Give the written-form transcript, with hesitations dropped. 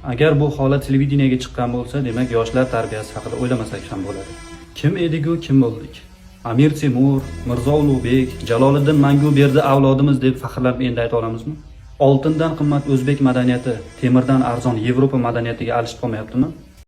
Agar bu holat televideniyega chiqqan bo'lsa, demak yoshlar tarbiyasi haqida o'ylamasak ham bo'ladi. Kim edigu kim bo'ldik? Amir Temur, Mirzo Ulug'bek, Jaloliddin Manguberdi avlodimiz deb faxrlab endi ayta olamizmi? Oltindan qimmat o'zbek madaniyati temirdan arzon Yevropa madaniyatiga alishib qolmayaptimi?